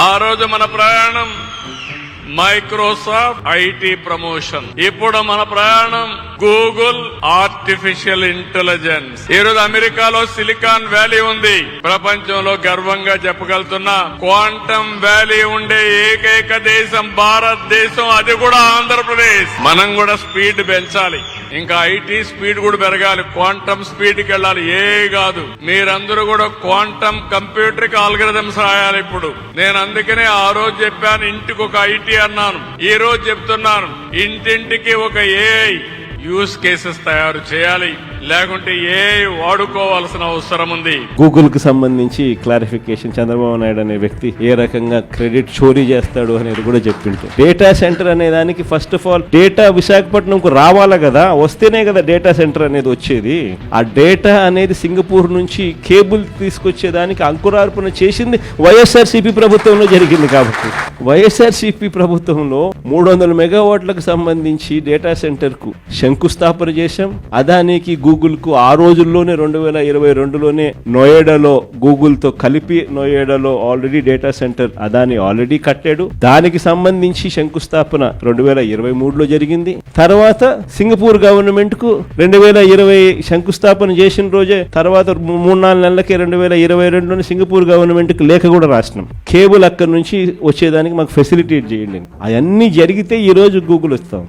ఆ రోజు మన ప్రయాణం మైక్రోసాఫ్ట్ ఐటీ ప్రమోషన్, ఇప్పుడు మన ప్రయాణం గూగుల్ ఆర్టిఫిషియల్ ఇంటెలిజెన్స్. ఈ రోజు అమెరికాలో సిలికాన్ వ్యాలీ ఉంది. ప్రపంచంలో గర్వంగా చెప్పగలుగుతున్న క్వాంటమ్ వ్యాలీ ఉండే ఏకైక దేశం భారతదేశం, అది కూడా ఆంధ్రప్రదేశ్. మనం కూడా స్పీడ్ పెంచాలి, ఇంకా ఐటీ స్పీడ్ కూడా పెరగాలి, క్వాంటమ్ స్పీడ్ కి వెళ్ళాలి. ఏ కాదు, మీరందరూ కూడా క్వాంటమ్ కంప్యూటర్ కి ఆల్గరిథమ్స్ రాయాలి. ఇప్పుడు నేను అందుకనే ఆ రోజు చెప్పాను, ఇంటికి ఒక ఐటీ అన్నాను. ఈ రోజు చెప్తున్నాను, ఇంటింటికి ఒక ఏఐ యూజ్ కేసెస్ తయారు చేయాలి, లేకుంటే ఏఐ వాడుకోవాల్సిన అవసరం ఉంది. గూగుల్ కు సంబంధించి క్లారిఫికేషన్ చంద్రబాబు నాయుడు అనే వ్యక్తి ఏ రకంగా క్రెడిట్ చోరీ చేస్తాడు అనేది కూడా చెప్పింటారు. డేటా సెంటర్ అనే దానికి ఫస్ట్ ఆఫ్ ఆల్ డేటా విశాఖపట్నంకు రావాలా కదా, వస్తేనే కదా డేటా సెంటర్ అనేది వచ్చేది. ఆ డేటా అనేది సింగపూర్ నుంచి కేబుల్ తీసుకొచ్చేదానికి అంకురార్పణ చేసింది వైఎస్ఆర్సీపీ ప్రభుత్వంలో జరిగింది. కాబట్టి వైఎస్ఆర్సీపీ ప్రభుత్వంలో 300 మెగావాట్లకు సంబంధించి డేటా సెంటర్ కు శంకుస్థాపన చేశాం. అదానికి గూగుల్ కు ఆ రోజుల్లోనే 2022లోనే నోయిడాలో గూగుల్ తో కలిపి నోయిడాలో already data center Adani already కట్టాడు. దానికి సంబంధించి శంకుస్థాపన 2023లో జరిగింది. తర్వాత సింగపూర్ గవర్నమెంట్ కు 2020 శంకుస్థాపన చేసిన రోజే తర్వాత 3-4 నెలలకే 2022లోనే సింగపూర్ గవర్నమెంట్ కు లేఖ కూడా రాసినాం, కేబుల్ అక్కడి నుంచి వచ్చేదానికి మాకు ఫెసిలిటేట్ చేయండి. అవన్నీ జరిగితే ఈ రోజు గూగుల్ వస్తాం.